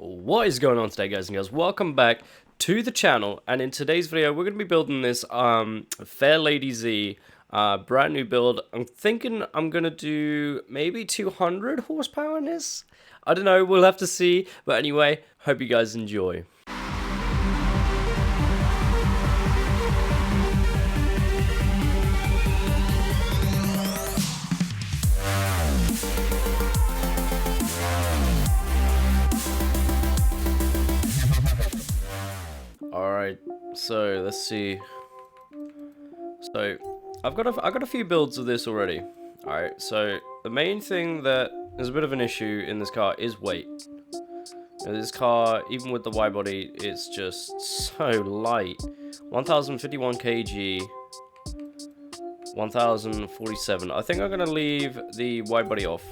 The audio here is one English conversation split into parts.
What is going on today, guys and girls? Welcome back to the channel, and in today's video we're going to be building this Fairlady Z brand new build. I'm thinking I'm going to do maybe 200 horsepower in this. I don't know, we'll have to see, but anyway, hope you guys enjoy. Alright, so let's see. So I've got a few builds of this already. Alright, so the main thing that is a bit of an issue in this car is weight. This car, even with the wide body, it's just so light. 1051 kg, 1047. I think I'm gonna leave the wide body off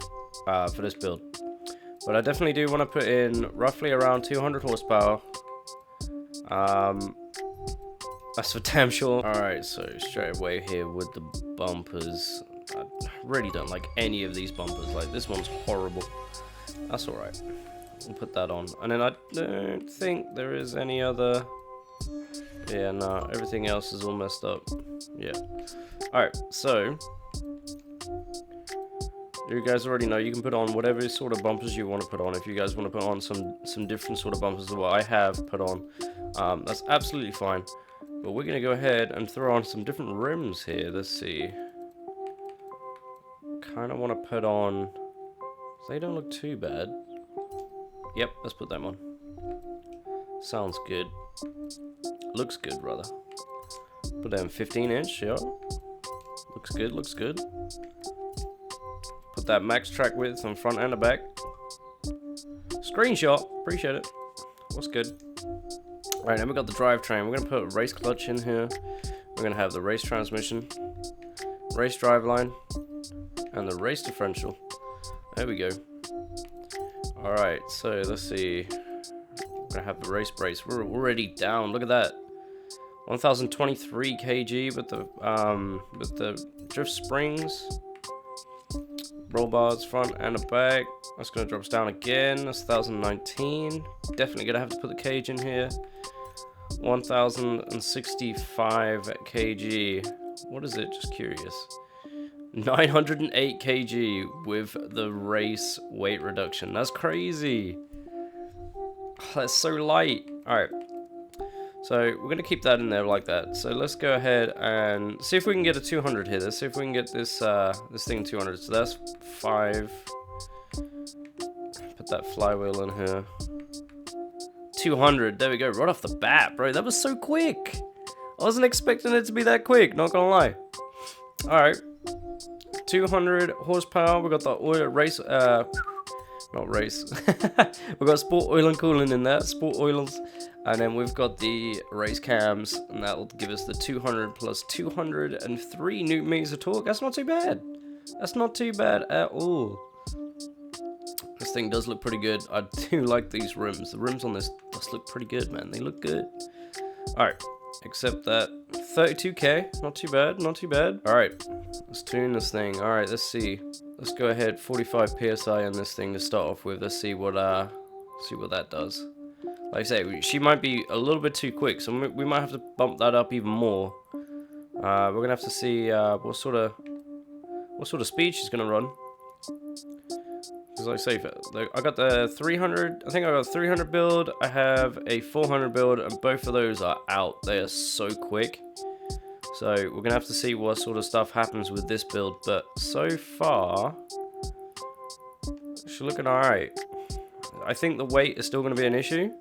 for this build, but I definitely do want to put in roughly around 200 horsepower. That's for damn sure. Alright, so straight away here with the bumpers. I really don't like any of these bumpers. Like, this one's horrible. That's alright. We'll put that on. And then I don't think there is any other... Yeah, no, everything else is all messed up. Yeah. Alright, so... You guys already know you can put on whatever sort of bumpers you want to put on. If you guys want to put on some different sort of bumpers than what I have put on, that's absolutely fine. But we're going to go ahead and throw on some different rims here. Let's see. Kind of want to put on... They don't look too bad. Yep, let's put them on. Sounds good. Looks good, rather. Put them 15-inch, yeah. Looks good, looks good. Put that max track width on front and the back. Screenshot, appreciate it. What's good? Alright, then we got the drivetrain. We're going to put a race clutch in here. We're going to have the race transmission, race driveline, and the race differential. There we go. Alright, so let's see. We're going to have the race brace. We're already down. Look at that. 1023 kg with the drift springs. Roll bars front and the back. That's going to drop us down again. That's 1019. Definitely going to have to put the cage in here. 1065 kg. What is it? Just curious. 908 kg with the race weight reduction. That's crazy. That's so light. Alright. So we're going to keep that in there like that. So let's go ahead and see if we can get a 200 here. Let's see if we can get this this thing 200. So that's 5. Put that flywheel in here. 200. There we go. Right off the bat, bro. That was so quick. I wasn't expecting it to be that quick. Not gonna lie. All right. 200 horsepower. We got the oil race. Not race. We got sport oil and cooling in there. Sport oils. And then we've got the race cams, and that will give us the 200 plus 203 newton meters of torque. That's not too bad. That's not too bad at all. This thing does look pretty good. I do like these rims. The rims on this does look pretty good, man. They look good. Alright, except that 32k. Not too bad, not too bad. Alright, let's tune this thing. Alright, let's see. Let's go ahead, 45 psi on this thing to start off with. Let's see what that does. Like I say, she might be a little bit too quick, so we might have to bump that up even more. We're gonna have to see what sort of speed she's gonna run. Because like I say, I got the 300. I think I got a 300 build. I have a 400 build, and both of those are out. They are so quick. So we're gonna have to see what sort of stuff happens with this build. But so far, she's looking alright. I think the weight is still gonna be an issue.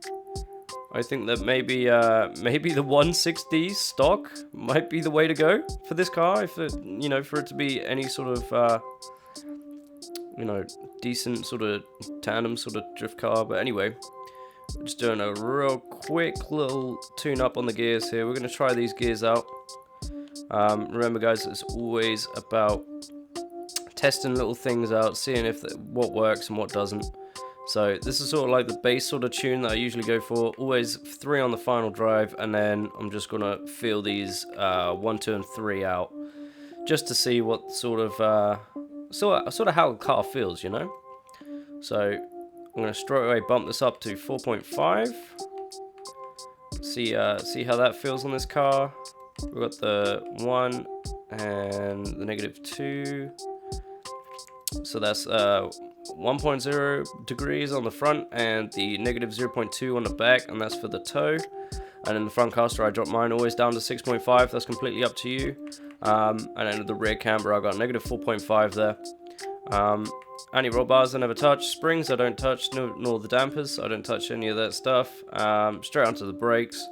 I think that maybe the 160 stock might be the way to go for this car, if it, for it to be any sort of decent sort of tandem sort of drift car. But anyway, we're just doing a real quick little tune up on the gears here. We're gonna try these gears out. Remember, guys, it's always about testing little things out, seeing what works and what doesn't. So this is sort of like the base sort of tune that I usually go for. Always 3 on the final drive, and then I'm just gonna feel these 1, 2, and 3 out, just to see what sort of how the car feels, So I'm going to straight away bump this up to 4.5. See how that feels on this car. We've got the 1 and the -2. So that's 1.0 degrees on the front and the -0.2 on the back, and that's for the toe. And in the front caster, I dropped mine always down to 6.5. That's completely up to you. And then the rear camber, I got -4.5 there. Anti-roll bars I never touch. Springs I don't touch, nor the dampers. I don't touch any of that stuff. Straight onto the brakes.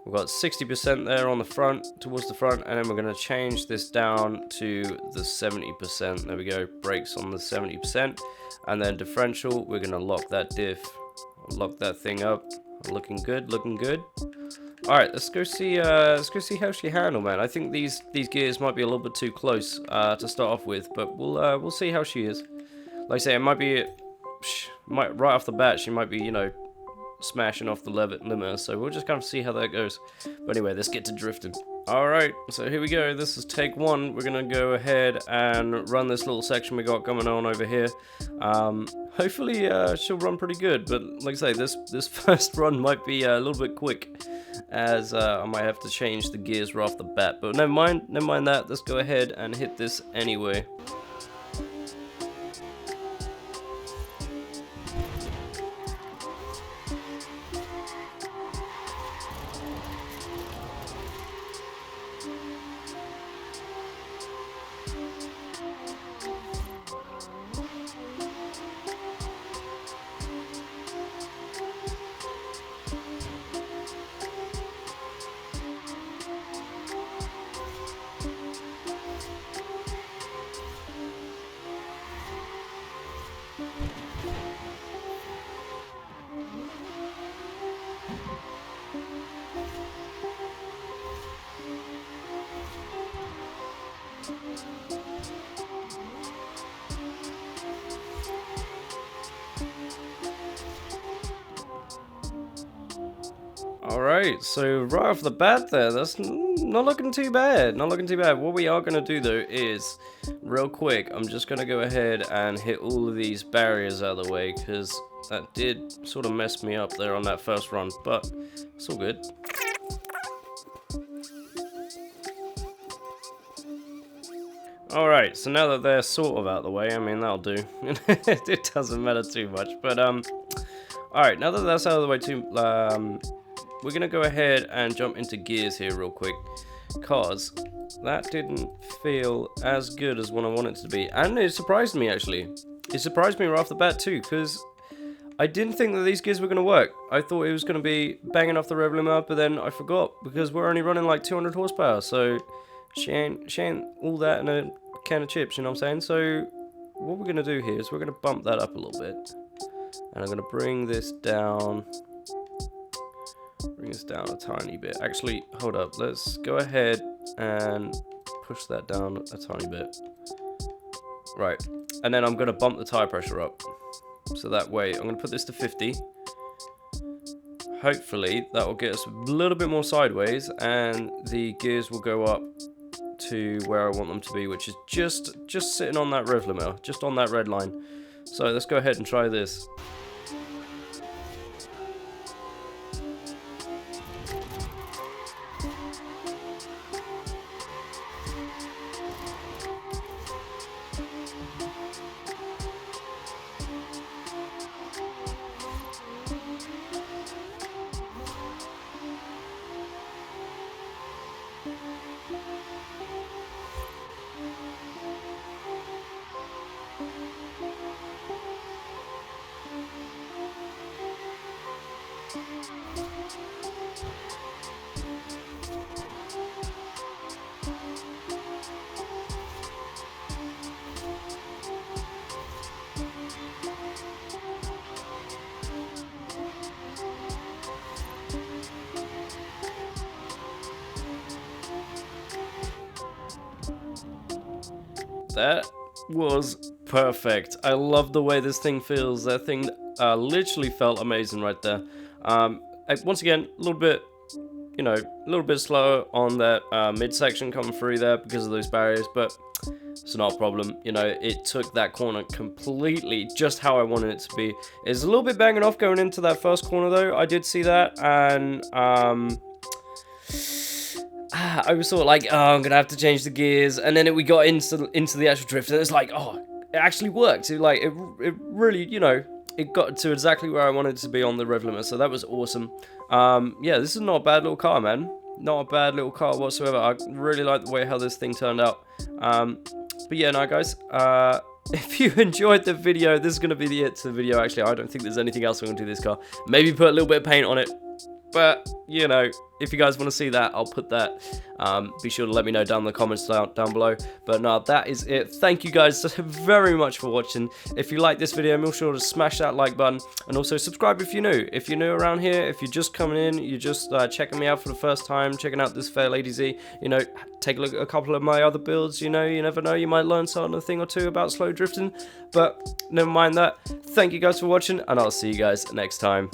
We've got 60% there on the front, towards the front, and then we're going to change this down to the 70%. There we go, brakes on the 70%. And then differential, we're going to lock that diff. Lock that thing up. Looking good, looking good. Alright, let's go see how she handle, man. I think these gears might be a little bit too close to start off with, but we'll see how she is. Like I say, it might be right off the bat, she might be, you know, smashing off the limiter, so we'll just kind of see how that goes. But anyway, let's get to drifting. Alright, so here we go. This is take 1. We're gonna go ahead and run this little section we got going on over here. Hopefully she'll run pretty good, but like I say, this first run might be a little bit quick, as I might have to change the gears right off the bat. But never mind that. Let's go ahead and hit this anyway. Alright, so right off the bat there, that's not looking too bad, not looking too bad. What we are going to do though is, real quick, I'm just going to go ahead and hit all of these barriers out of the way, because that did sort of mess me up there on that first run, but it's all good. Alright, so now that they're sort of out of the way, I mean, that'll do. It doesn't matter too much, but alright, now that that's out of the way too, we're going to go ahead and jump into gears here real quick, because that didn't feel as good as what I wanted it to be. And it surprised me, actually. It surprised me right off the bat, too, because I didn't think that these gears were going to work. I thought it was going to be banging off the rev limiter, but then I forgot, because we're only running like 200 horsepower, so she ain't all that in a can of chips, you know what I'm saying? So what we're going to do here is we're going to bump that up a little bit. And I'm going to bring this down. Bring this down a tiny bit. Actually, hold up. Let's go ahead and push that down a tiny bit. Right. And then I'm going to bump the tire pressure up. So that way, I'm going to put this to 50. Hopefully, that will get us a little bit more sideways, and the gears will go up to where I want them to be, which is just sitting on that rev limiter, just on that red line. So let's go ahead and try this. That was perfect. I love the way this thing feels. That thing literally felt amazing right there. Once again, a little bit you know, a little bit slower on that midsection coming through there because of those barriers, but it's not a problem. You know, it took that corner completely just how I wanted it to be. It's a little bit banging off going into that first corner though. I did see that, and I was sort of like, oh, I'm gonna have to change the gears, and then we got into the actual drift, and it's like, oh, it actually worked. It really, you know, it got to exactly where I wanted it to be on the rev limiter, so that was awesome. Yeah, this is not a bad little car, man. Not a bad little car whatsoever. I really like the way how this thing turned out. But yeah, no, guys, if you enjoyed the video, this is going to be the it to the video. Actually, I don't think there's anything else I'm going to do this car. Maybe put a little bit of paint on it. But, you know, if you guys want to see that, I'll put that. Be sure to let me know down in the comments down below. But no, that is it. Thank you guys very much for watching. If you like this video, make sure to smash that like button. And also subscribe if you're new. If you're new around here, if you're just coming in, you're just checking me out for the first time, checking out this Fairlady Z, you know, take a look at a couple of my other builds. You know, you never know, you might learn something, a thing or two about slow drifting. But never mind that. Thank you guys for watching, and I'll see you guys next time.